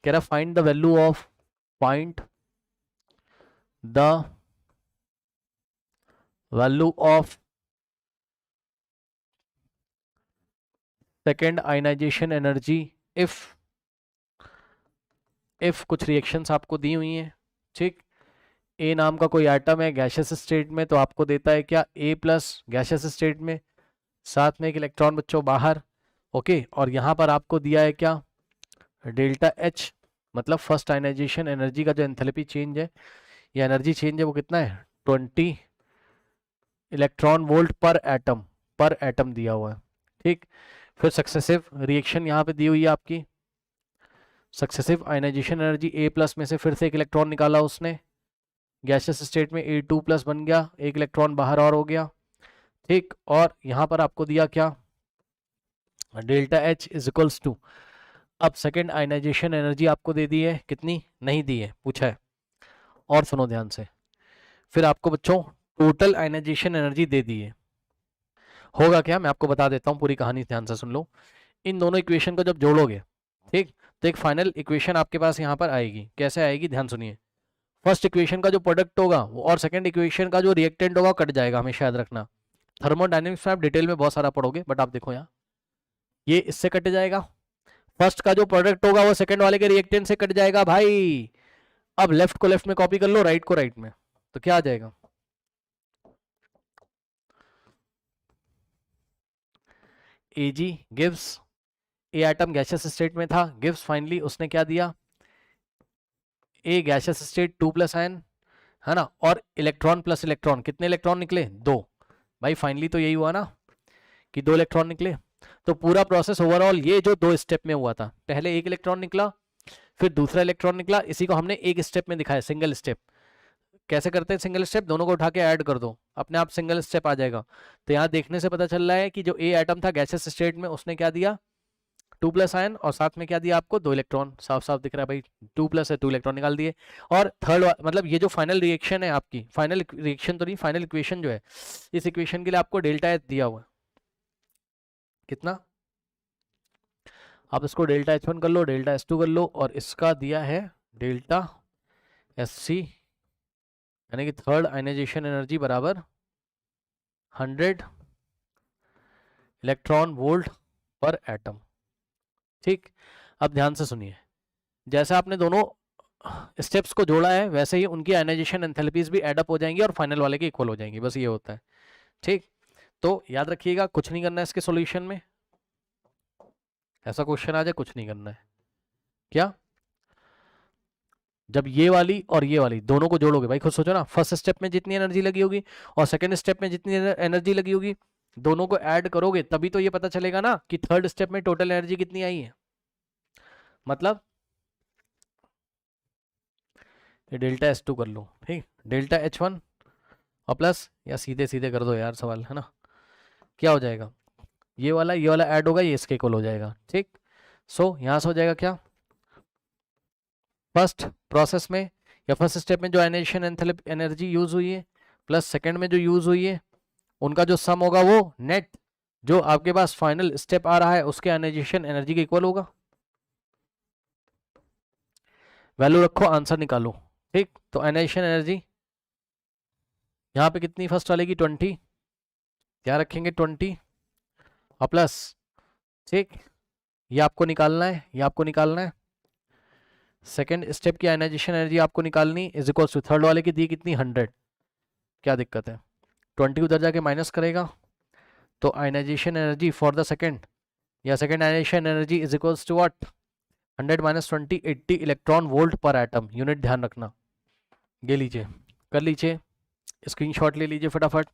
कह रहा find the value of second ionization energy if कुछ रिएक्शंस आपको दी हुई हैं, ठीक। ए नाम का कोई एटम है गैशियस स्टेट में, तो आपको देता है क्या A प्लस गैशियस स्टेट में, साथ में एक इलेक्ट्रॉन बच्चों बाहर, ओके। और यहाँ पर आपको दिया है क्या डेल्टा H, मतलब फर्स्ट आयनाइजेशन एनर्जी का जो एंथैल्पी चेंज है या एनर्जी चेंज है वो कितना है 20 इलेक्ट्रॉन वोल्ट पर एटम दिया हुआ है, ठीक। फिर सक्सेसिव रिएक्शन यहाँ पे दी हुई है आपकी, successive ionization energy A plus में से फिर से एक इलेक्ट्रॉन निकाला उसने, गैसियस स्टेट में A2 प्लस बन गया, एक इलेक्ट्रॉन बाहर और हो गया, ठीक। और यहाँ पर आपको दिया क्या delta H is equals to, अब सेकेंड आयनाइजेशन एनर्जी आपको दे दी है, कितनी नहीं दी है, पूछा है। और सुनो ध्यान से, फिर आपको बच्चों टोटल आयनाइजेशन एनर्जी दे दी है। होगा क्या मैं आपको बता देता हूँ, पूरी कहानी ध्यान से सुन लो। इन दोनों इक्वेशन को जब जोड़ोगे, ठीक, तो एक फाइनल इक्वेशन आपके पास यहाँ पर आएगी। कैसे आएगी ध्यान सुनिए, फर्स्ट इक्वेशन का जो प्रोडक्ट होगा वो और सेकंड इक्वेशन का जो रिएक्टेंट होगा कट जाएगा, हमेशा याद रखना। थर्मोडायनेमिक्स में आप डिटेल में बहुत सारा पढ़ोगे, बट आप देखो यहाँ ये इससे कट जाएगा, फर्स्ट का जो प्रोडक्ट होगा वो सेकंड वाले के रिएक्टेंट से कट जाएगा भाई। अब लेफ्ट को लेफ्ट में कॉपी कर लो, राइट को राइट में, तो क्या आ जाएगा Ag गिव्स, ए एटम गैसियस स्टेट में था, गिव्स फाइनली उसने क्या दिया ए गैसियस स्टेट 2 प्लस आयन, है ना, और इलेक्ट्रॉन प्लस इलेक्ट्रॉन, कितने इलेक्ट्रॉन निकले 2, भाई फाइनली तो यही हुआ ना कि 2 इलेक्ट्रॉन निकले। तो पूरा प्रोसेस ओवरऑल ये जो 2 स्टेप में हुआ था, पहले एक इलेक्ट्रॉन निकला, फिर दूसरा इलेक्ट्रॉन निकला, इसी को हमने एक स्टेप में दिखाया, सिंगल स्टेप। कैसे करते हैं सिंगल स्टेप, दोनों को उठा के ऐड कर दो, अपने आप सिंगल स्टेप आ जाएगा। तो यहाँ देखने से पता चल रहा है कि जो ए एटम था गैसियस स्टेट में, उसने क्या दिया 2 प्लस आयन, और साथ में क्या दिया आपको 2 इलेक्ट्रॉन, साफ साफ दिख रहा है भाई 2 प्लस है, 2 इलेक्ट्रॉन निकाल दिए। और थर्ड मतलब ये जो फाइनल रिएक्शन है आपकी, फाइनल रिएक्शन तो नहीं, फाइनल इक्वेशन जो है, इस इक्वेशन के लिए आपको डेल्टा एच दिया हुआ है, कितना, आप इसको डेल्टा H1 कर लो, डेल्टा S2 कर लो, और इसका दिया है डेल्टा SC, यानी कि थर्ड आयनाइजेशन एनर्जी बराबर 100 इलेक्ट्रॉन वोल्ट पर एटम, ठीक। अब ध्यान से सुनिए, जैसे आपने दोनों स्टेप्स को जोड़ा है वैसे ही उनकी आयनाइजेशन एंथैल्पीज भी एडअप हो जाएंगी और फाइनल वाले के इक्वल हो जाएंगी, बस ये होता है, ठीक। तो याद रखिएगा कुछ नहीं करना है इसके सॉल्यूशन में, ऐसा क्वेश्चन आ जाए कुछ नहीं करना है, क्या जब ये वाली और ये वाली दोनों को जोड़ोगे भाई, खुद सोचो ना, फर्स्ट स्टेप में जितनी एनर्जी लगी होगी और सेकंड स्टेप में जितनी एनर्जी लगी होगी, दोनों को ऐड करोगे तभी तो ये पता चलेगा ना कि थर्ड स्टेप में टोटल एनर्जी कितनी आई है। मतलब ये डेल्टा S2 कर लो, ठीक, डेल्टा H1 और प्लस, या सीधे सीधे कर दो यार सवाल, है ना, क्या हो जाएगा ये वाला ऐड होगा, ये इसके इक्वल हो जाएगा, ठीक। सो यहां से हो जाएगा क्या, फर्स्ट प्रोसेस में या फर्स्ट स्टेप में जो आयनाइजेशन एनर्जी यूज हुई है प्लस सेकंड में जो यूज हुई है, उनका जो सम होगा वो नेट जो आपके पास फाइनल स्टेप आ रहा है उसके आयनाइजेशन एनर्जी के इक्वल होगा। वैल्यू रखो, आंसर निकालो, ठीक। तो आयनाइजेशन एनर्जी यहाँ पे कितनी फर्स्ट वाले की 20, क्या रखेंगे 20 और प्लस, ठीक, ये आपको निकालना है, ये आपको निकालना है, सेकेंड स्टेप की आयनाइजेशन एनर्जी आपको निकालनी इज इक्वल टू थर्ड वाले की दी कितनी 100, क्या दिक्कत है 20 उधर जाके माइनस करेगा, तो ionisation energy for the second या second ionization energy is equals to what 100 minus 20 80 electron volt पर एटम, यूनिट ध्यान रखना। ये लीजिए कर लीजिए, स्क्रीनशॉट ले लीजिए फटाफट।